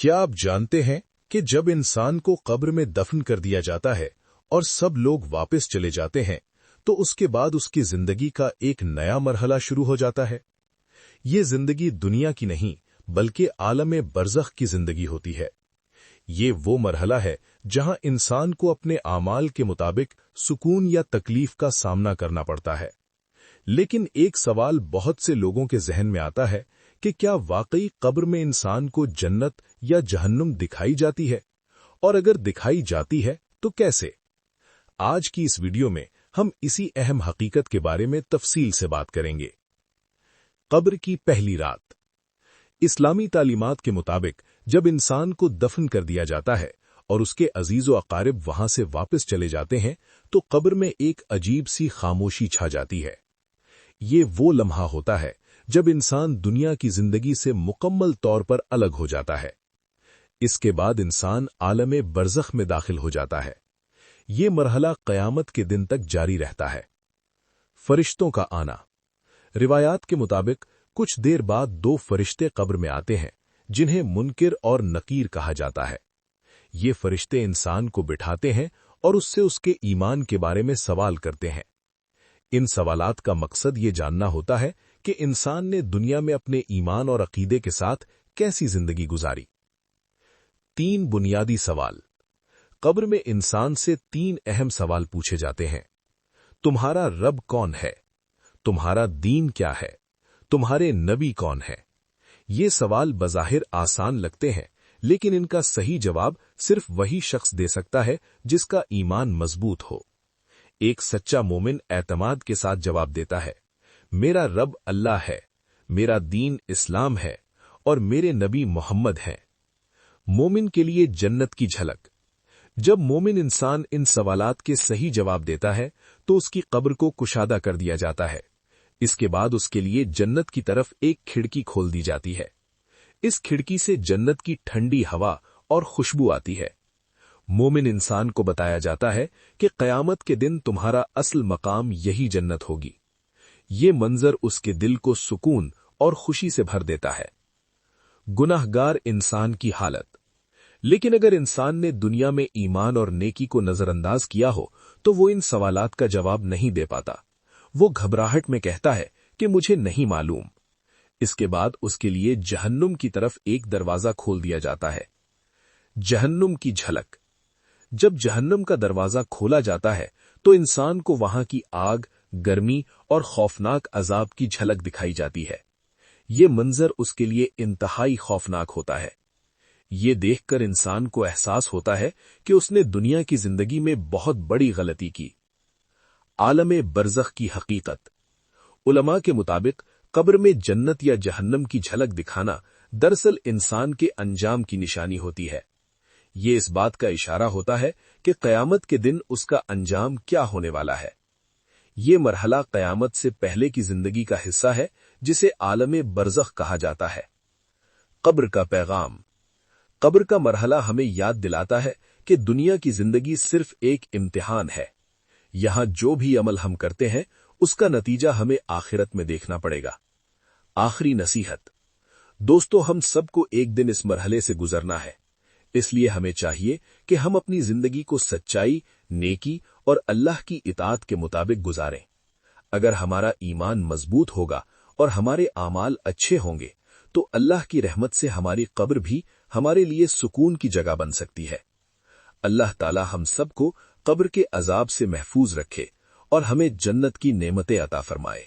क्या आप जानते हैं कि जब इंसान को कब्र में दफन कर दिया जाता है और सब लोग वापस चले जाते हैं, तो उसके बाद उसकी जिंदगी का एक नया मरहला शुरू हो जाता है। ये जिंदगी दुनिया की नहीं, बल्कि आलम बरज़ख की जिंदगी होती है। ये वो मरहला है जहां इंसान को अपने आमाल के मुताबिक सुकून या तकलीफ का सामना करना पड़ता है। लेकिन एक सवाल बहुत से लोगों के जहन में आता है कि क्या वाकई कब्र में इंसान को जन्नत या जहन्नुम दिखाई जाती है, और अगर दिखाई जाती है तो कैसे? आज की इस वीडियो में हम इसी अहम हकीकत के बारे में तफसील से बात करेंगे। कब्र की पहली रात। इस्लामी तालीमात के मुताबिक जब इंसान को दफन कर दिया जाता है और उसके अजीज़ो अकारिब वहां से वापस चले जाते हैं, तो कब्र में एक अजीब सी खामोशी छा जाती है। ये वो लम्हा होता है जब इंसान दुनिया की जिंदगी से मुकम्मल तौर पर अलग हो जाता है। इसके बाद इंसान आलम बरज़ख में दाखिल हो जाता है। ये मरहला क़यामत के दिन तक जारी रहता है। फरिश्तों का आना। रिवायात के मुताबिक कुछ देर बाद दो फरिश्ते कब्र में आते हैं, जिन्हें मुनकिर और नकीर कहा जाता है। ये फरिश्ते इंसान को बिठाते हैं और उससे उसके ईमान के बारे में सवाल करते हैं। इन सवालात का मकसद ये जानना होता है कि इंसान ने दुनिया में अपने ईमान और अकीदे के साथ कैसी जिंदगी गुजारी। 3 बुनियादी सवाल। कब्र में इंसान से 3 अहम सवाल पूछे जाते हैं। तुम्हारा रब कौन है? तुम्हारा दीन क्या है? तुम्हारे नबी कौन है? ये सवाल बज़ाहिर आसान लगते हैं, लेकिन इनका सही जवाब सिर्फ वही शख्स दे सकता है जिसका ईमान मजबूत हो। एक सच्चा मोमिन एतमाद के साथ जवाब देता है, मेरा रब अल्लाह है, मेरा दीन इस्लाम है और मेरे नबी मोहम्मद हैं। मोमिन के लिए जन्नत की झलक। जब मोमिन इंसान इन सवालात के सही जवाब देता है तो उसकी कब्र को कुशादा कर दिया जाता है। इसके बाद उसके लिए जन्नत की तरफ एक खिड़की खोल दी जाती है। इस खिड़की से जन्नत की ठंडी हवा और खुशबू आती है। मोमिन इंसान को बताया जाता है कि क़यामत के दिन तुम्हारा असल मकाम यही जन्नत होगी। ये मंजर उसके दिल को सुकून और खुशी से भर देता है। गुनाहगार इंसान की हालत। लेकिन अगर इंसान ने दुनिया में ईमान और नेकी को नजरअंदाज किया हो तो वो इन सवालात का जवाब नहीं दे पाता। वो घबराहट में कहता है कि मुझे नहीं मालूम। इसके बाद उसके लिए जहन्नुम की तरफ एक दरवाजा खोल दिया जाता है। जहन्नुम की झलक। जब जहन्नुम का दरवाजा खोला जाता है तो इंसान को वहां की आग, गर्मी और खौफनाक अजाब की झलक दिखाई जाती है। ये मंजर उसके लिए इंतहाई खौफनाक होता है। ये देखकर इंसान को एहसास होता है कि उसने दुनिया की जिंदगी में बहुत बड़ी गलती की। आलम बरज़ख की हकीकत। उलमा के मुताबिक कब्र में जन्नत या जहन्नम की झलक दिखाना दरअसल इंसान के अंजाम की निशानी होती है। ये इस बात का इशारा होता है कि क़यामत के दिन उसका अंजाम क्या होने वाला है। ये मरहला क़यामत से पहले की जिंदगी का हिस्सा है, जिसे आलम बरज़ख कहा जाता है। कब्र का पैगाम। कब्र का मरहला हमें याद दिलाता है कि दुनिया की जिंदगी सिर्फ एक इम्तिहान है। यहां जो भी अमल हम करते हैं उसका नतीजा हमें आखिरत में देखना पड़ेगा। आखिरी नसीहत। दोस्तों, हम सबको एक दिन इस मरहले से गुजरना है, इसलिए हमें चाहिए कि हम अपनी जिंदगी को सच्चाई, नेकी और अल्लाह की इताअत के मुताबिक गुजारें। अगर हमारा ईमान मजबूत होगा और हमारे आमाल अच्छे होंगे तो अल्लाह की रहमत से हमारी कब्र भी हमारे लिए सुकून की जगह बन सकती है। अल्लाह ताला हम सबको कब्र के अजाब से महफूज रखे और हमें जन्नत की नेमतें अता फरमाए।